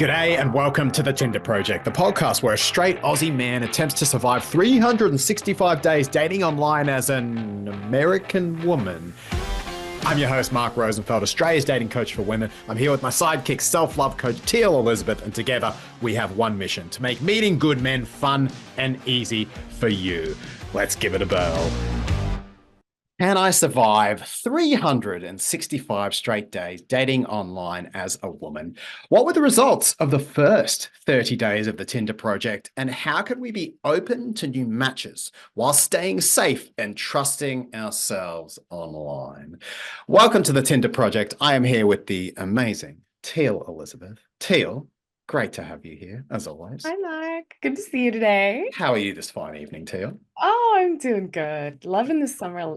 G'day and welcome to the Tinder Project, the podcast where a straight Aussie man attempts to survive 365 days dating online as an American woman. I'm your host, Mark Rosenfeld, Australia's dating coach for women. I'm here with my sidekick, self-love coach, Teal Elizabeth, and together we have one mission: to make meeting good men fun and easy for you. Let's give it a whirl. Can I survive 365 straight days dating online as a woman? What were the results of the first 30 days of the Tinder project? And how can we be open to new matches while staying safe and trusting ourselves online? Welcome to the Tinder project. I am here with the amazing Teal Elizabeth. Teal, great to have you here, as always. Hi, Mark. Good to see you today. How are you this fine evening, Teal? Oh, I'm doing good. Loving the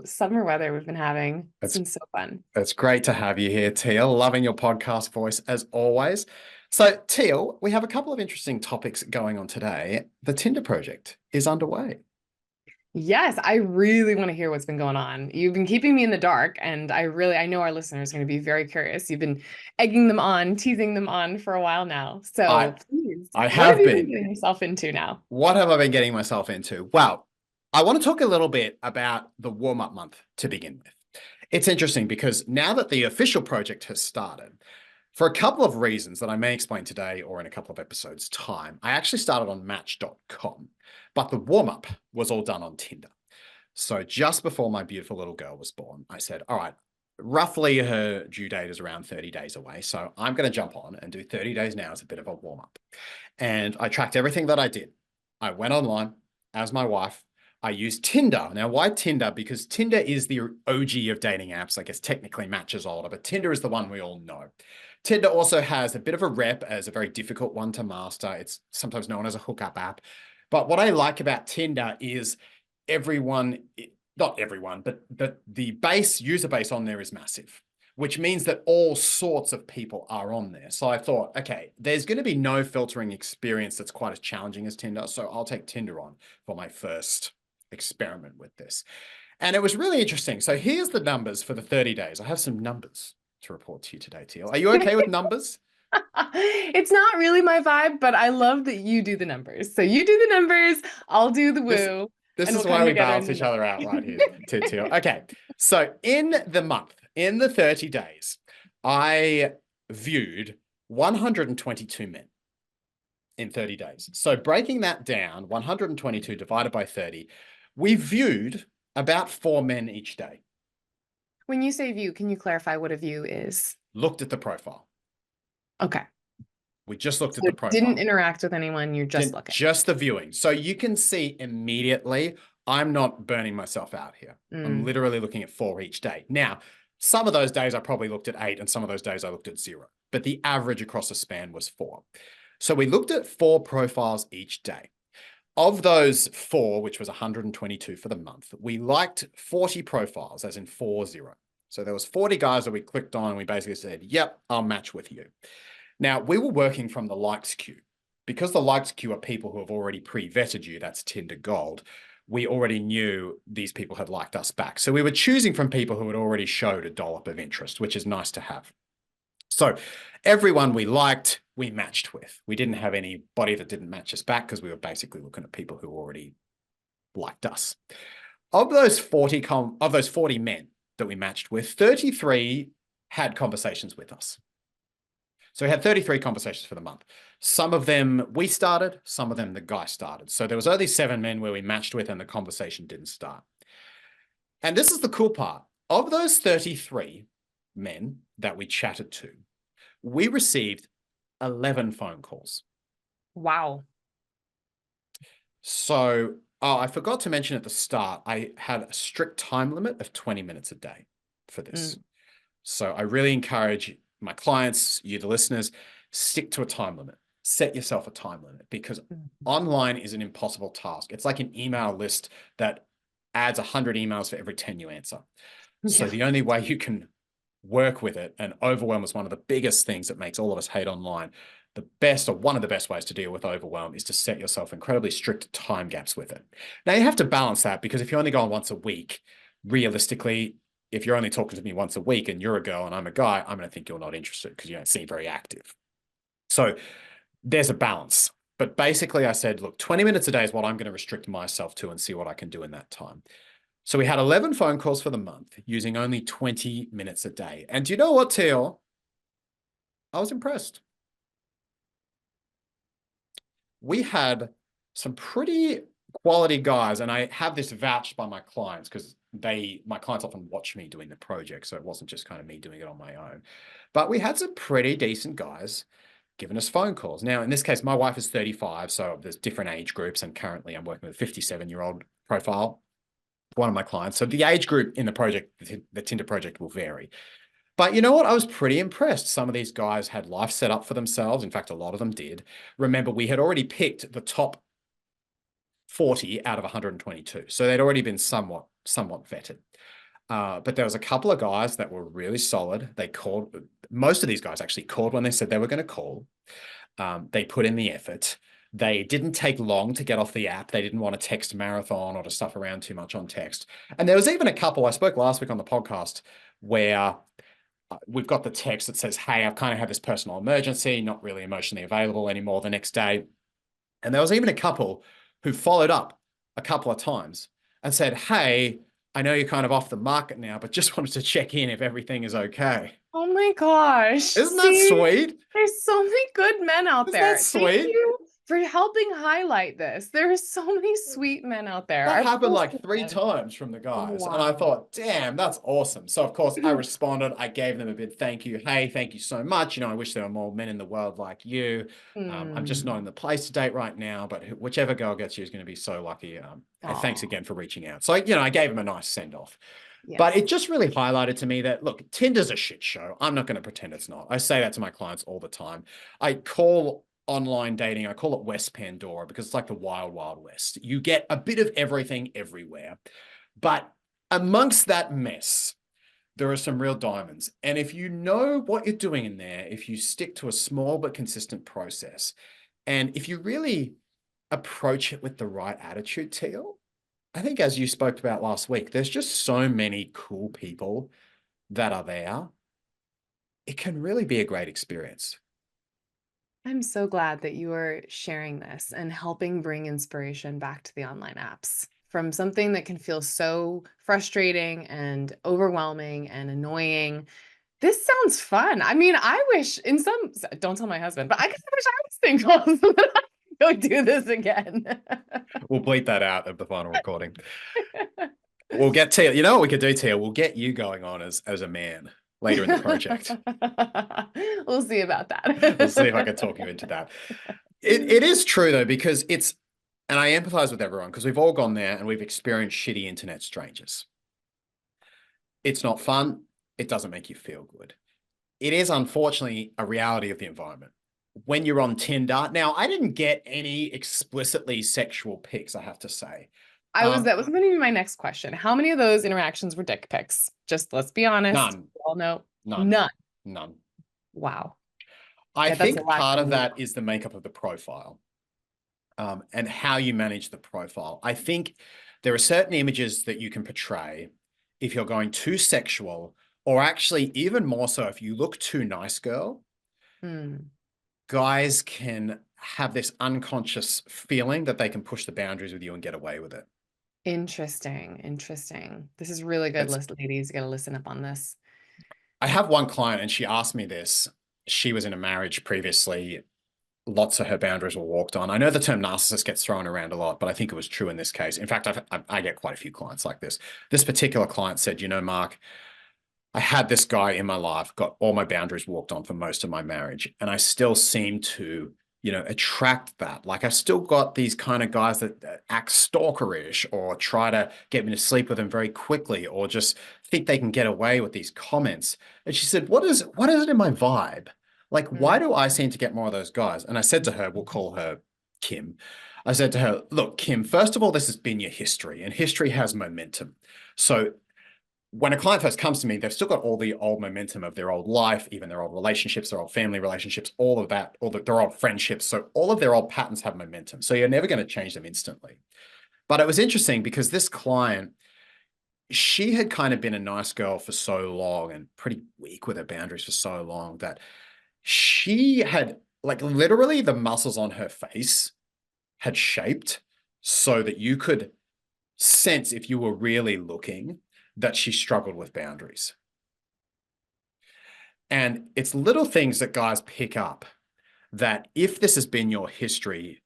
summer weather we've been having. It's been so fun. It's great to have you here, Teal. Loving your podcast voice as always. So, Teal, we have a couple of interesting topics going on today. The Tinder project is underway. Yes, I really want to hear what's been going on. You've been keeping me in the dark, and I know our listeners are going to be very curious. You've been egging them on, teasing them on for a while now. So please, I what have you been getting yourself into now? What have I been getting myself into? Well, I want to talk a little bit about the warm-up month to begin with. It's interesting because now that the official project has started, for a couple of reasons that I may explain today or in a couple of episodes' time, I actually started on Match.com, but the warm-up was all done on Tinder. So just before my beautiful little girl was born, I said, all right, roughly her due date is around 30 days away. So I'm going to jump on and do 30 days now as a bit of a warm-up. And I tracked everything that I did. I went online as my wife. I used Tinder. Now, why Tinder? Because Tinder is the OG of dating apps. I guess technically Match is older, but Tinder is the one we all know. Tinder also has a bit of a rep as a very difficult one to master. It's sometimes known as a hookup app. But what I like about Tinder is not everyone, but the user base on there is massive, which means that all sorts of people are on there. So I thought, okay, there's going to be no filtering experience that's quite as challenging as Tinder. So I'll take Tinder on for my first experiment with this. And it was really interesting. So here's the numbers for the 30 days. I have some numbers to report to you today, Teal. Are you okay with numbers? It's not really my vibe, but I love that you do the numbers. So you do the numbers, I'll do the woo. This is why we balance each other out right here, Teal. Okay, so in the 30 days, I viewed 122 men in 30 days. So breaking that down, 122 divided by 30, we viewed about 4 men each day. When you say view, can you clarify what a view is? Looked at the profile. Okay. We just looked at the profile. Didn't interact with anyone, you're just looking. Just the viewing. So you can see immediately, I'm not burning myself out here. I'm literally looking at 4 each day. Now, some of those days I probably looked at 8 and some of those days I looked at 0, but the average across the span was 4. So we looked at 4 profiles each day. Of those 4, which was 122 for the month, we liked 40 profiles, as in 40. So there was 40 guys that we clicked on and we basically said, yep, I'll match with you. Now, we were working from the likes queue. Because the likes queue are people who have already pre-vetted you, that's Tinder Gold, we already knew these people had liked us back. So we were choosing from people who had already showed a dollop of interest, which is nice to have. So everyone we liked, we matched with. We didn't have anybody that didn't match us back because we were basically looking at people who already liked us. Of those 40 men that we matched with, 33 had conversations with us. So we had 33 conversations for the month. Some of them we started, some of them the guy started. So there was only 7 men where we matched with and the conversation didn't start. And this is the cool part. Of those 33 men that we chatted to, we received 11 phone calls. Wow. So, I forgot to mention at the start, I had a strict time limit of 20 minutes a day for this. So I really encourage my clients, you, the listeners, stick to a time limit. Set yourself a time limit because online is an impossible task. It's like an email list that adds 100 emails for every 10 you answer. So the only way you can work with it, and overwhelm is one of the biggest things that makes all of us hate online. The best, or one of the best ways to deal with overwhelm, is to set yourself incredibly strict time gaps with it. Now you have to balance that because if you only go on once a week, realistically, if you're only talking to me once a week and you're a girl and I'm a guy, I'm going to think you're not interested because you don't seem very active. So there's a balance. But basically, I said, look, 20 minutes a day is what I'm going to restrict myself to and see what I can do in that time. So we had 11 phone calls for the month using only 20 minutes a day. And do you know what, Teal? I was impressed. We had some pretty quality guys, and I have this vouched by my clients because my clients often watch me doing the project, so it wasn't just kind of me doing it on my own. But we had some pretty decent guys giving us phone calls. Now, in this case, my wife is 35, so there's different age groups, and currently I'm working with a 57-year-old profile, one of my clients. So the age group in the project, the Tinder project, will vary. But you know what? I was pretty impressed. Some of these guys had life set up for themselves. In fact, a lot of them did. Remember, we had already picked the top 40 out of 122. So they'd already been somewhat vetted. But there was a couple of guys that were really solid. They called, most of these guys actually called when they said they were going to call. They put in the effort. They didn't take long to get off the app. They didn't want to text marathon or to stuff around too much on text. And there was even a couple, I spoke last week on the podcast, where we've got the text that says, hey, I've kind of had this personal emergency, not really emotionally available anymore the next day. And there was even a couple who followed up a couple of times and said, hey, I know you're kind of off the market now, but just wanted to check in if everything is okay. Oh my gosh. Isn't that See, sweet? there's so many good men out Isn't that there. Thank sweet? you for helping highlight this. There are so many sweet men out there. That I happened like appreciate 3 them. times from the guys. And I Wow. thought, damn, that's awesome. So, of course, I responded. I gave them a big thank you. Hey, thank you so much. You know, I wish there were more men in the world like you. I'm just not in the place to date right now, but whichever girl gets you is going to be so lucky. Thanks again for reaching out. So, you know, I gave him a nice send off. But Yes. it just really highlighted to me that, look, Tinder's a shit show. I'm not going to pretend it's not. I say that to my clients all the time. I call online dating, I call it West Pandora because it's like the wild, wild west. You get a bit of everything everywhere. But amongst that mess, there are some real diamonds. And if you know what you're doing in there, if you stick to a small but consistent process, and if you really approach it with the right attitude, Teal, I think as you spoke about last week, there's just so many cool people that are there. It can really be a great experience. I'm so glad that you are sharing this and helping bring inspiration back to the online apps from something that can feel so frustrating and overwhelming and annoying. This sounds fun. I mean, I wish don't tell my husband, but I guess I wish I was single so that I could go do this again. We'll bleep that out of the final recording. We'll get Tia. You know what we could do, Tia? We'll get you going on as a man later in the project. We'll see about that. We'll see if I can talk you into that. It is true though, because and I empathize with everyone because we've all gone there and we've experienced shitty internet strangers. It's not fun. It doesn't make you feel good. It is unfortunately a reality of the environment. When you're on Tinder, now I didn't get any explicitly sexual pics, I have to say. That was going to be my next question. How many of those interactions were dick pics? Just let's be honest. None. We all know. None. None. None. Wow. I Yeah, that's a think lot part for of me. that is the makeup of the profile, and how you manage the profile. I think there are certain images that you can portray if you're going too sexual, or actually even more so if you look too nice, girl. Guys can have this unconscious feeling that they can push the boundaries with you and get away with it. Interesting. Interesting. This is really good, ladies. You got to listen up on this. I have one client and she asked me this. She was in a marriage previously. Lots of her boundaries were walked on. I know the term narcissist gets thrown around a lot, but I think it was true in this case. In fact, I get quite a few clients like this. This particular client said, you know, Mark, I had this guy in my life, got all my boundaries walked on for most of my marriage, and I still seem to, you know, attract that. Like I've still got these kind of guys that act stalkerish or try to get me to sleep with them very quickly or just think they can get away with these comments. And she said, what is it in my vibe? Like, why do I seem to get more of those guys? And I said to her, we'll call her Kim. I said to her, look, Kim, first of all, this has been your history, and history has momentum. So when a client first comes to me, they've still got all the old momentum of their old life, even their old relationships, their old family relationships, all of that, their old friendships. So all of their old patterns have momentum. So you're never going to change them instantly. But it was interesting because this client, she had kind of been a nice girl for so long and pretty weak with her boundaries for so long that she had like literally the muscles on her face had shaped so that you could sense, if you were really looking, that she struggled with boundaries. And it's little things that guys pick up that if this has been your history,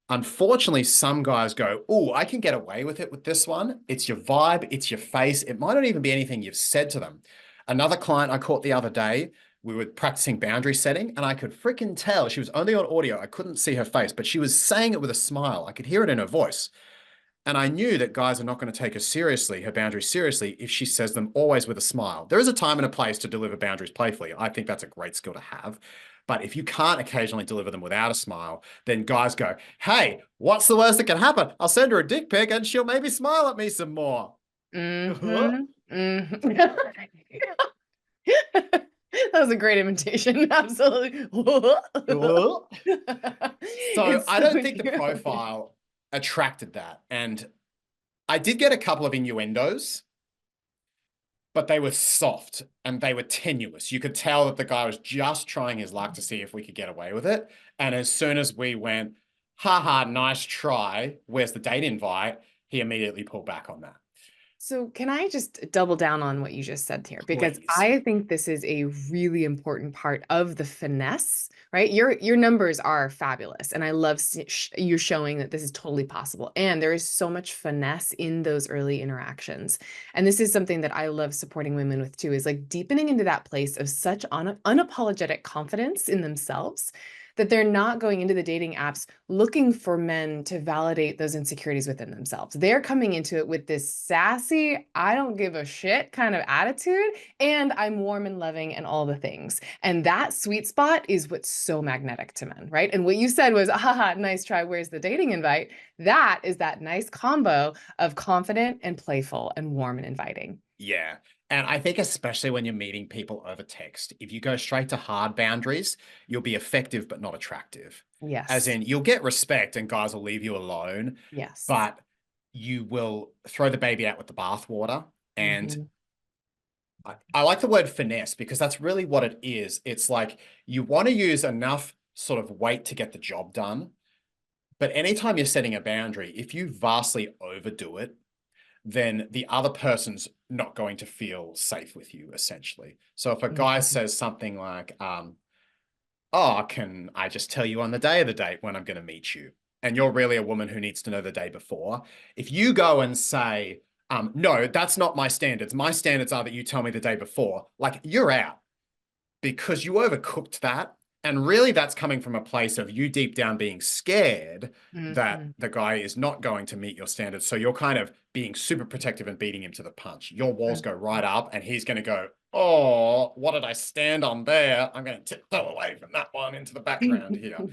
unfortunately, some guys go, oh, I can get away with it with this one. It's your vibe, it's your face. It might not even be anything you've said to them. Another client I caught the other day, we were practicing boundary setting, and I could freaking tell she was only on audio. I couldn't see her face, but she was saying it with a smile. I could hear it in her voice. And I knew that guys are not going to take her seriously, her boundaries seriously, if she says them always with a smile. There is a time and a place to deliver boundaries playfully. I think that's a great skill to have. But if you can't occasionally deliver them without a smile, then guys go, hey, what's the worst that can happen? I'll send her a dick pic and she'll maybe smile at me some more. Mm-hmm. Mm-hmm. That was a great imitation. Absolutely. So It's I so don't think the cute. profile attracted that. And I did get a couple of innuendos, but they were soft and they were tenuous. You could tell that the guy was just trying his luck to see if we could get away with it. And as soon as we went, haha, nice try, where's the date invite? He immediately pulled back on that. So can I just double down on what you just said here? Because Please. I think this is a really important part of the finesse, right? Your numbers are fabulous, and I love you showing that this is totally possible. And there is so much finesse in those early interactions. And this is something that I love supporting women with too, is like deepening into that place of such unapologetic confidence in themselves that they're not going into the dating apps looking for men to validate those insecurities within themselves. They're coming into it with this sassy, I don't give a shit kind of attitude, and I'm warm and loving and all the things. And that sweet spot is what's so magnetic to men, right? And what you said was, haha, nice try, where's the dating invite? That is that nice combo of confident and playful and warm and inviting. Yeah. And I think especially when you're meeting people over text, if you go straight to hard boundaries, you'll be effective but not attractive. As Yes. in, you'll get respect and guys will leave you alone, Yes. but you will throw the baby out with the bathwater. And Mhm. I like the word finesse because that's really what it is. It's like you want to use enough sort of weight to get the job done. But anytime you're setting a boundary, if you vastly overdo it, then the other person's not going to feel safe with you, essentially. So if a guy Mhm. says something like, oh, can I just tell you on the day of the date when I'm going to meet you? And you're really a woman who needs to know the day before. If you go and say, no, that's not my standards. My standards are that you tell me the day before, like you're out because you overcooked that. And really, that's coming from a place of you deep down being scared that Mhm. the guy is not going to meet your standards. So you're kind of being super protective and beating him to the punch. Your walls go right up, and he's going to go, oh, what did I stand on there? I'm going to tiptoe away from that one into the background here.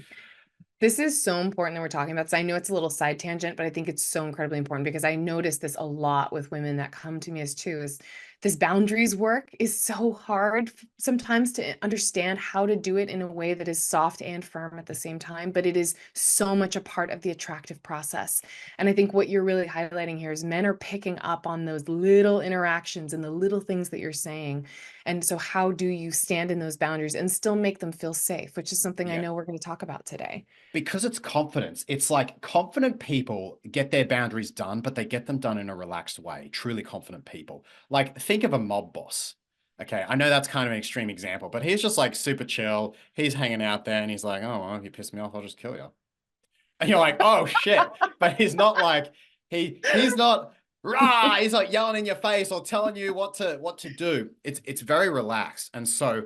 This is so important that we're talking about this. I know it's a little side tangent, but I think it's so incredibly important because I notice this a lot with women that come to me as too, is this boundaries work is so hard sometimes to understand how to do it in a way that is soft and firm at the same time, but it is so much a part of the attractive process. And I think what you're really highlighting here is men are picking up on those little interactions and the little things that you're saying. And so how do you stand in those boundaries and still make them feel safe, which is something I Yeah. know we're going to talk about today. Because it's confidence. It's like confident people get their boundaries done, but they get them done in a relaxed way. Truly confident people. Like, think of a mob boss. Okay, I know that's kind of an extreme example, but he's just like super chill. He's hanging out there and he's like, oh, well, if you piss me off, I'll just kill you. And you're like, oh shit. But he's not like, he's not rah, he's like yelling in your face or telling you what to do. It's very relaxed. And so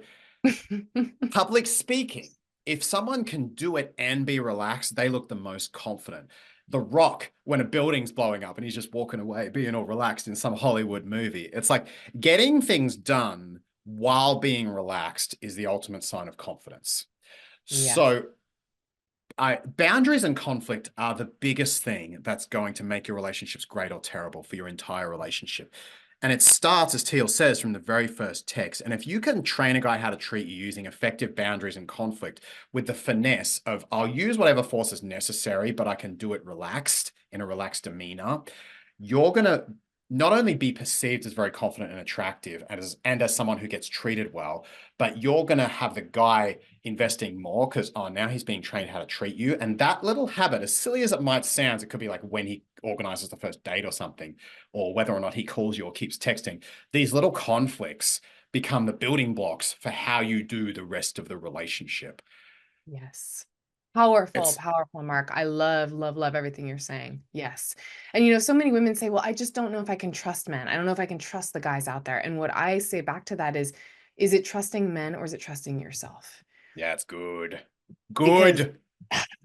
public speaking, if someone can do it and be relaxed, they look the most confident. The Rock, when a building's blowing up and he's just walking away, being all relaxed in some Hollywood movie. It's like getting things done while being relaxed is the ultimate sign of confidence. Yes. So boundaries and conflict are the biggest thing that's going to make your relationships great or terrible for your entire relationship. And it starts, as Teal says, from the very first text. And if you can train a guy how to treat you using effective boundaries and conflict with the finesse of, I'll use whatever force is necessary, but I can do it relaxed, in a relaxed demeanor, you're going to not only be perceived as very confident and attractive and as someone who gets treated well, but you're going to have the guy investing more because, oh, now he's being trained how to treat you. And that little habit, as silly as it might sound, it could be like when he organizes the first date or something, or whether or not he calls you or keeps texting. These little conflicts become the building blocks for how you do the rest of the relationship. Yes. Powerful, It's powerful, Mark. I love, love, love everything you're saying. Yes. And you know, so many women say, well, I just don't know if I can trust men. I don't know if I can trust the guys out there. And what I say back to that is it trusting men or is it trusting yourself? Yeah, it's good. Because Good.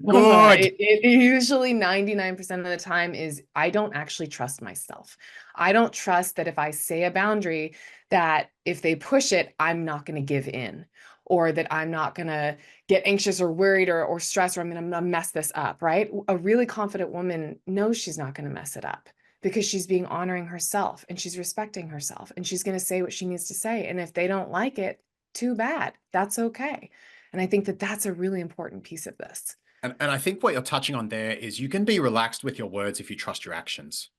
Good. it usually 99% of the time is I don't actually trust myself. I don't trust that if I say a boundary, that if they push it, I'm not going to give in, or that I'm not going to get anxious or worried or stressed, or I'm going to mess this up, right? A really confident woman knows she's not going to mess it up because she's being honoring herself and she's respecting herself and she's going to say what she needs to say. And if they don't like it, too bad. That's okay. And I think that that's a really important piece of this. And I think what you're touching on there is you can be relaxed with your words if you trust your actions.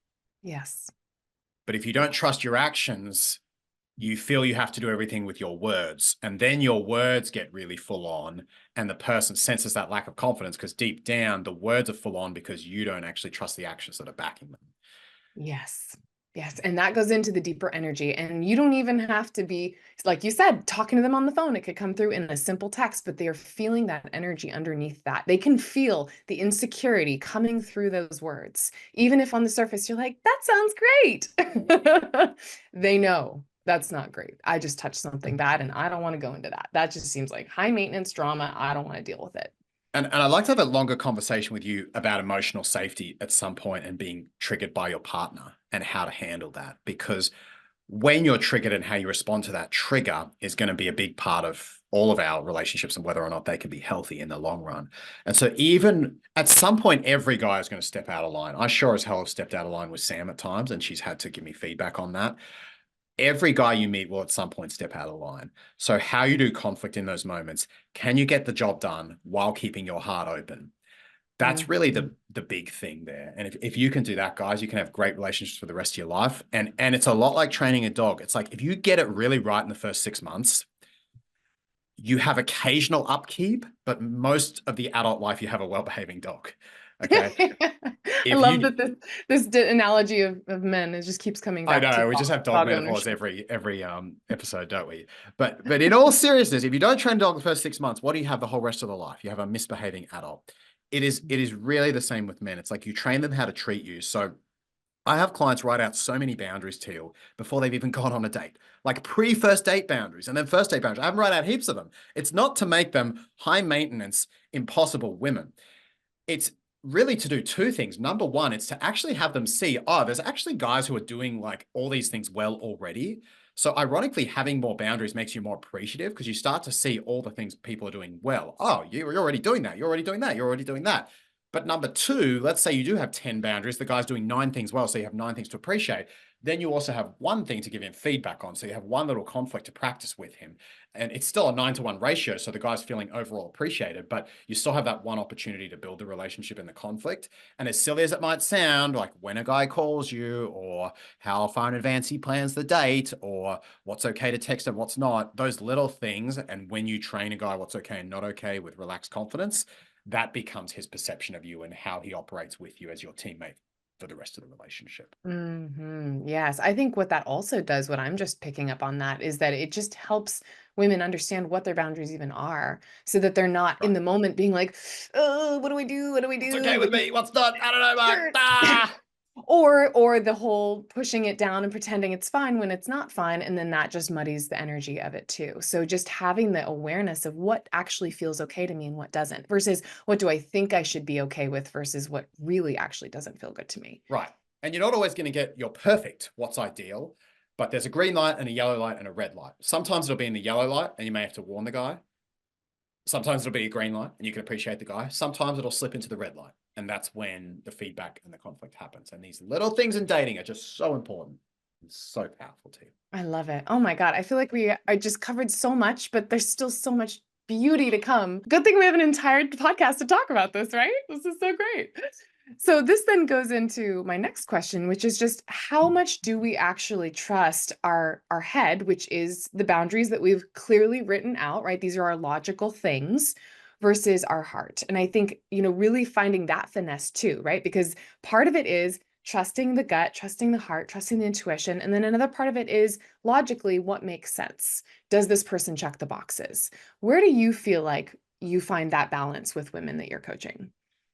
Yes. But if you don't trust your actions, you feel you have to do everything with your words. And then your words get really full on. And the person senses that lack of confidence because deep down, the words are full on because you don't actually trust the actions that are backing them. Yes. Yes. And that goes into the deeper energy. And you don't even have to be, like you said, talking to them on the phone. It could come through in a simple text, but they are feeling that energy underneath that. They can feel the insecurity coming through those words. Even if on the surface you're like, that sounds great. They know that's not great. I just touched something bad and I don't want to go into that. That just seems like high maintenance drama. I don't want to deal with it. And I'd like to have a longer conversation with you about emotional safety at some point and being triggered by your partner and how to handle that. Because when you're triggered and how you respond to that trigger is going to be a big part of all of our relationships and whether or not they can be healthy in the long run. And so even at some point, every guy is going to step out of line. I sure as hell have stepped out of line with Sam at times, and she's had to give me feedback on that. Every guy you meet will at some point step out of line. So how you do conflict in those moments, can you get the job done while keeping your heart open? That's really the big thing there. And if you can do that, guys, you can have great relationships for the rest of your life. And it's a lot like training a dog. It's like if you get it really right in the first 6 months, you have occasional upkeep, but most of the adult life, you have a well-behaving dog. Okay. I love that this analogy of men, it just keeps coming I back to know we just have dog metaphors every episode, don't we? But in all seriousness, if you don't train a dog the first 6 months, what do you have the whole rest of the life? You have a misbehaving adult. It is really the same with men. It's like you train them how to treat you. So I have clients write out so many boundaries, Teal, before they've even gone on a date, like pre-first date boundaries and then first date boundaries. I have them write out heaps of them. It's not to make them high maintenance, impossible women. It's really to do two things. Number one, it's to actually have them see, oh, there's actually guys who are doing like all these things well already. So ironically, having more boundaries makes you more appreciative because you start to see all the things people are doing well. Oh, you're already doing that. You're already doing that. You're already doing that. But number two, let's say you do have 10 boundaries. The guy's doing 9 things well. So you have 9 things to appreciate. Then you also have one thing to give him feedback on. So you have one little conflict to practice with him. And it's still a 9-to-1 ratio. So the guy's feeling overall appreciated, but you still have that one opportunity to build the relationship in the conflict. And as silly as it might sound, like when a guy calls you or how far in advance he plans the date or what's okay to text and what's not, those little things. And when you train a guy what's okay and not okay with relaxed confidence, that becomes his perception of you and how he operates with you as your teammate for the rest of the relationship. Yes. I think what that also does, what I'm just picking up on that, is that it just helps women understand what their boundaries even are so that they're not in the moment being like, oh, what do we do? What do we do? What's okay with me? What's not? I don't know, Mark. Ah! Or the whole pushing it down and pretending it's fine when it's not fine, and then that just muddies the energy of it too. So just having the awareness of what actually feels okay to me and what doesn't, versus what do I think I should be okay with versus what really actually doesn't feel good to me. Right. And you're not always going to get your perfect what's ideal, but there's a green light and a yellow light and a red light. Sometimes it'll be in the yellow light and you may have to warn the guy. Sometimes it'll be a green light and you can appreciate the guy. Sometimes it'll slip into the red light. And that's when the feedback and the conflict happens. And these little things in dating are just so important and so powerful too. I love it. Oh my God. I feel like I just covered so much, but there's still so much beauty to come. Good thing we have an entire podcast to talk about this, right? This is so great. So this then goes into my next question, which is just how much do we actually trust our head, which is the boundaries that we've clearly written out, right? These are our logical things versus our heart. And I think, really finding that finesse too, right? Because part of it is trusting the gut, trusting the heart, trusting the intuition, and then another part of it is logically what makes sense. Does this person check the boxes? Where do you feel like you find that balance with women that you're coaching?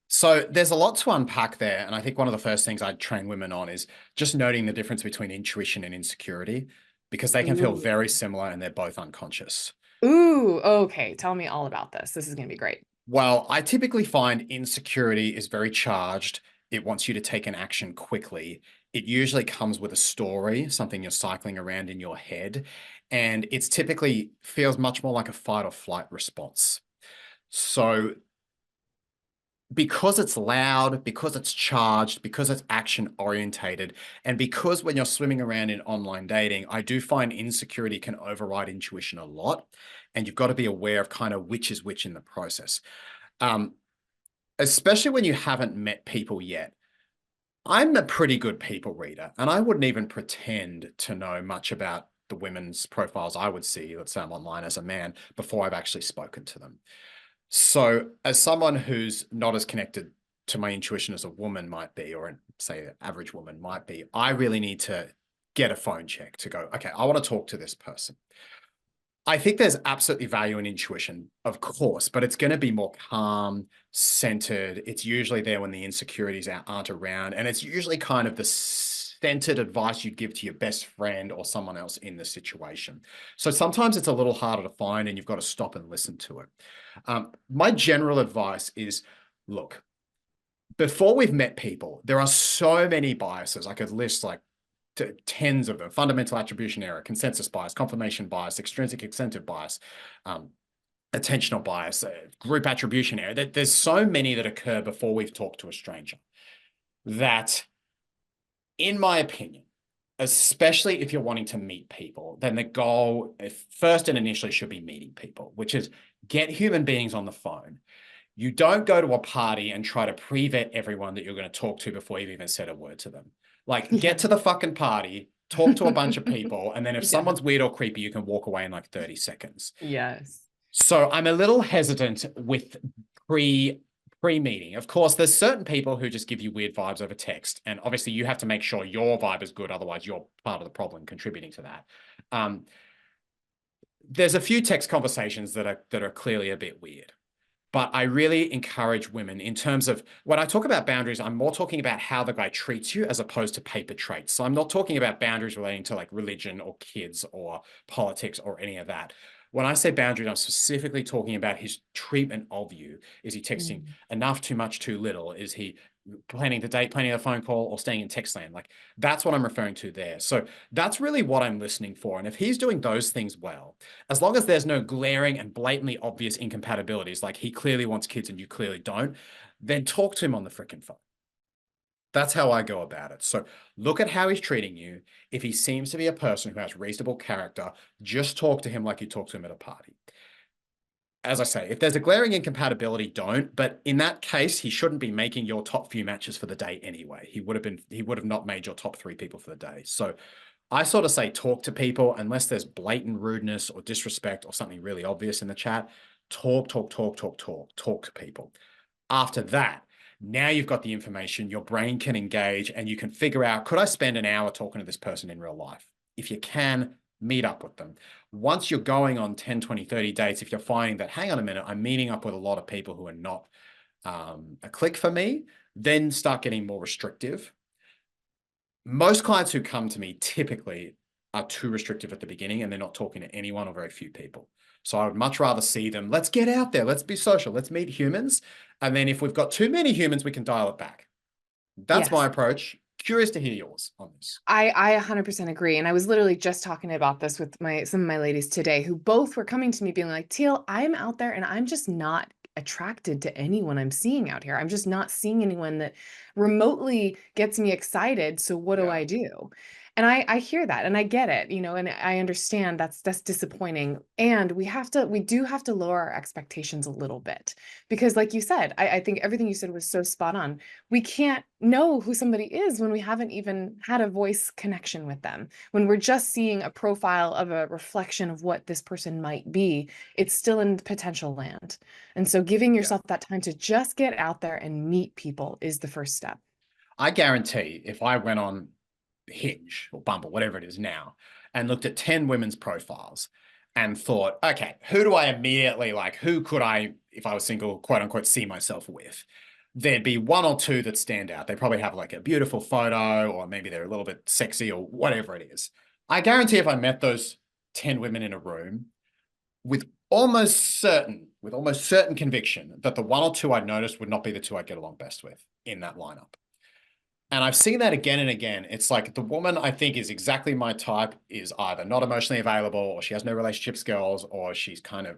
So there's a lot to unpack there. And I think one of the first things I train women on is just noting the difference between intuition and insecurity, because they can feel Ooh. very similar and they're both unconscious. Ooh, okay. Tell me all about this. This is going to be great. Well, I typically find insecurity is very charged. It wants you to take an action quickly. It usually comes with a story, something you're cycling around in your head. And it's typically feels much more like a fight or flight response. So because it's loud, because it's charged, because it's action orientated, and because when you're swimming around in online dating, I do find insecurity can override intuition a lot. And you've got to be aware of kind of which is which in the process. Um, Especially when you haven't met people yet. I'm a pretty good people reader, and I wouldn't even pretend to know much about the women's profiles I would see, let's say I'm online as a man, before I've actually spoken to them. So, as someone who's not as connected to my intuition as a woman might be, or say an average woman might be, I really need to get a phone check to go, okay, I want to talk to this person. I think there's absolutely value in intuition, of course, but it's going to be more calm, centered. It's usually there when the insecurities aren't around. And it's usually kind of the centered advice you'd give to your best friend or someone else in the situation. So sometimes it's a little harder to find and you've got to stop and listen to it. My general advice is look, before we've met people, there are so many biases. I could list like tens of them: fundamental attribution error, consensus bias, confirmation bias, extrinsic incentive bias, um, attentional bias, group attribution error. There's so many that occur before we've talked to a stranger that, in my opinion, especially if you're wanting to meet people, then the goal first and initially should be meeting people, which is get human beings on the phone. You don't go to a party and try to pre-vet everyone that you're going to talk to before you've even said a word to them. Like, Yeah. get to the fucking party, talk to a bunch of people, and then if Yeah. someone's weird or creepy, you can walk away in like 30 seconds. Yes. So I'm a little hesitant with pre-meeting. Of course, there's certain people who just give you weird vibes over text, and obviously you have to make sure your vibe is good, otherwise you're part of the problem contributing to that. There's a few text conversations that are clearly a bit weird. But I really encourage women in terms of when I talk about boundaries, I'm more talking about how the guy treats you as opposed to paper traits. So I'm not talking about boundaries relating to like religion or kids or politics or any of that. When I say boundaries, I'm specifically talking about his treatment of you. Is he texting Mm. enough, too much, too little? Is he planning the date, planning a phone call, or staying in text land? Like that's what I'm referring to there. So that's really what I'm listening for. And if he's doing those things well, as long as there's no glaring and blatantly obvious incompatibilities, like he clearly wants kids and you clearly don't, then talk to him on the freaking phone. That's how I go about it. So look at how he's treating you. If he seems to be a person who has reasonable character, just talk to him like you talk to him at a party. As I say, if there's a glaring incompatibility, don't. But in that case, he shouldn't be making your top few matches for the day anyway. He would have not made your top 3 people for the day. So I sort of say talk to people unless there's blatant rudeness or disrespect or something really obvious in the chat. Talk, talk, talk, talk, talk, talk to people. After that, now you've got the information, your brain can engage and you can figure out, could I spend an hour talking to this person in real life? If you can, meet up with them. Once you're going on 10, 20, 30 dates, if you're finding that, hang on a minute, I'm meeting up with a lot of people who are not a click for me, then start getting more restrictive. Most clients who come to me typically are too restrictive at the beginning and they're not talking to anyone or very few people. So I would much rather see them, let's get out there, let's be social, let's meet humans. And then if we've got too many humans, we can dial it back. That's my Yes. approach. Curious to hear yours on this. I 100% agree. And I was literally just talking about this with some of my ladies today who both were coming to me being like, Teal, I'm out there and I'm just not attracted to anyone I'm seeing out here. I'm just not seeing anyone that remotely gets me excited. So what do Yeah. I do? And I hear that and I get it, you know, and I understand that's disappointing. And we do have to lower our expectations a little bit because like you said, I think everything you said was so spot on. We can't know who somebody is when we haven't even had a voice connection with them. When we're just seeing a profile of a reflection of what this person might be, it's still in potential land. And so giving Yeah. yourself that time to just get out there and meet people is the first step. I guarantee if I went on Hinge or Bumble, whatever it is now, and looked at 10 women's profiles and thought, okay, who do I immediately like? Who could I, if I was single, quote unquote, see myself with? There'd be one or two that stand out. They probably have like a beautiful photo, or maybe they're a little bit sexy or whatever it is. I guarantee if I met those 10 women in a room with with almost certain conviction that the one or two I'd noticed would not be the two I'd get along best with in that lineup. And I've seen that again and again. It's like the woman I think is exactly my type is either not emotionally available, or she has no relationship skills, or she's kind of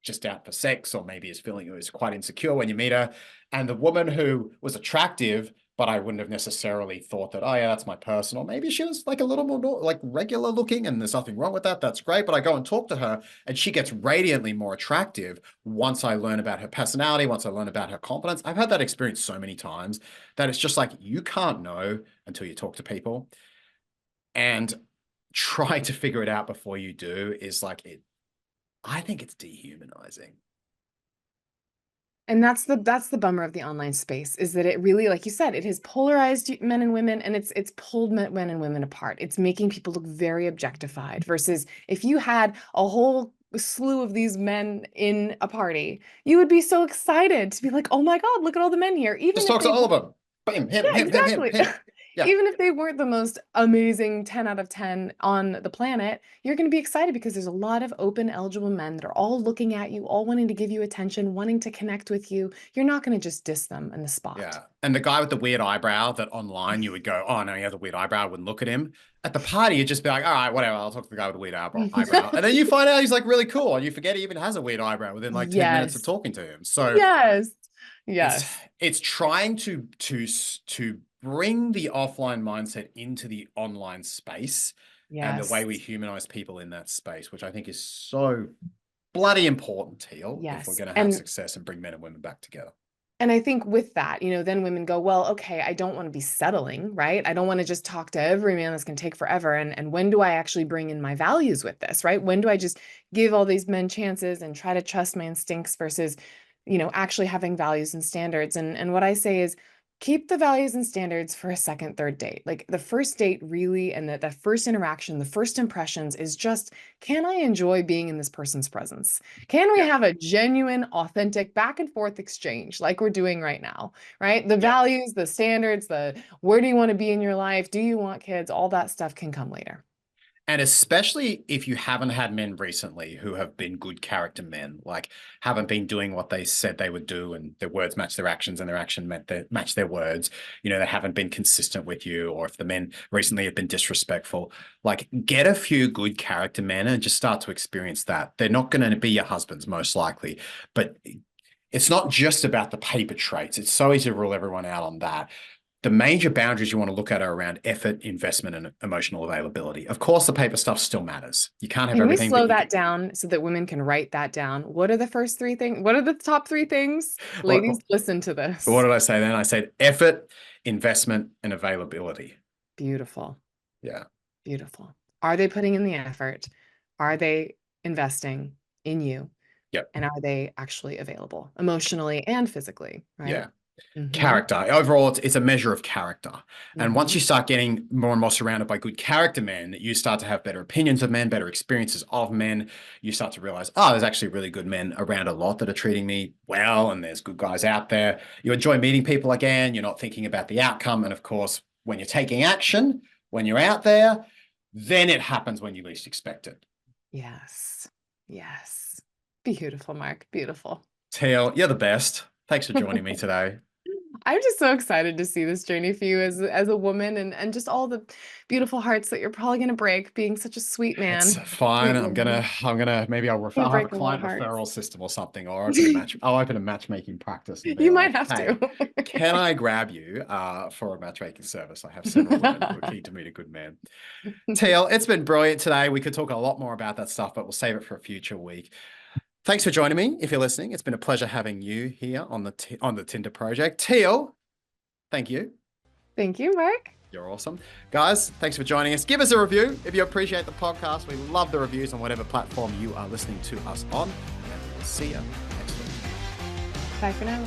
just out for sex, or maybe is quite insecure when you meet her. And the woman who was attractive, but I wouldn't have necessarily thought that, oh yeah, that's my person. Or maybe she was like a little more like regular looking and there's nothing wrong with that. That's great. But I go and talk to her and she gets radiantly more attractive once I learn about her personality, once I learn about her competence. I've had that experience so many times that it's just like, you can't know until you talk to people. And try to figure it out before you do is like I think it's dehumanizing. And that's the bummer of the online space is that it really, like you said, it has polarized men and women and it's pulled men and women apart. It's making people look very objectified versus if you had a whole slew of these men in a party, you would be so excited to be like, "Oh my God, look at all the men here." Even Just if talk to they all of them. Bam, yeah, him, exactly. him. Yeah. Even if they weren't the most amazing 10 out of 10 on the planet, you're going to be excited because there's a lot of open, eligible men that are all looking at you, all wanting to give you attention, wanting to connect with you. You're not going to just diss them in the spot. Yeah. And the guy with the weird eyebrow that online you would go, oh no, he has a weird eyebrow. I wouldn't look at him. At the party, you'd just be like, all right, whatever. I'll talk to the guy with the weird eyebrow. And then you find out he's like really cool. And you forget he even has a weird eyebrow within like 10 minutes of Yes. talking to him. So Yes. it's Yes. it's trying to bring the offline mindset into the online space and the way Yes. we humanize people in that space, which I think is so bloody important, Teal, if we're Yes. going to have success and bring men and women back together. And I think with that, you know, then women go, well, okay, I don't want to be settling, right? I don't want to just talk to every man that's going to take forever. And when do I actually bring in my values with this, right? When do I just give all these men chances and try to trust my instincts versus, you know, actually having values and standards? And what I say is keep the values and standards for a second, third date. Like the first date really, and that first interaction, the first impressions is just, can I enjoy being in this person's presence? Can we Yeah. have a genuine, authentic back and forth exchange like we're doing right now, right? The Yeah. values, the standards, the where do you want to be in your life? Do you want kids? All that stuff can come later. And especially if you haven't had men recently who have been good character men, like haven't been doing what they said they would do and their words match their actions and their action match their words, you know, they haven't been consistent with you, or if the men recently have been disrespectful, like get a few good character men and just start to experience that. They're not going to be your husbands most likely, but it's not just about the paper traits. It's so easy to rule everyone out on that. The major boundaries you want to look at are around effort, investment, and emotional availability. Of course, the paper stuff still matters. You can't have Can we everything, but slow you that can. down so that women can write that down? What are the first three things? What are the top three things? Ladies, What, listen to what this. did I say then? I said effort, investment, and availability. Beautiful. Yeah. Beautiful. Are they putting in the effort? Are they investing in you? Yep. And are they actually available emotionally and physically, right? Yeah. Mm-hmm. Character. Overall, it's a measure of character. And once Mm-hmm. you start getting more and more surrounded by good character men, you start to have better opinions of men, better experiences of men. You start to realize, oh, there's actually really good men around a lot that are treating me well, and there's good guys out there. You enjoy meeting people again. You're not thinking about the outcome. And of course, when you're taking action, when you're out there, then it happens when you least expect it. Yes. Yes. Beautiful, Mark. Beautiful. Teal, you're the best. Thanks for joining me today. I'm just so excited to see this journey for you as a woman, and just all the beautiful hearts that you're probably gonna break being such a sweet It's man. fine. Sweet I'm woman. gonna maybe Gonna I'll have a break a lot of client hearts. referral system or something, or I'll open a matchmaking practice and be You might like, have hey, to. can I grab you for a matchmaking service? I have several women who are keen to meet a good man. Teal, it's been brilliant today. We could talk a lot more about that stuff, but we'll save it for a future week. Thanks for joining me. If you're listening, it's been a pleasure having you here on the Tinder project. Teal, thank you. Thank you, Mark. You're awesome. Guys, thanks for joining us. Give us a review if you appreciate the podcast. We love the reviews on whatever platform you are listening to us on. And we'll see you next week. Bye for now.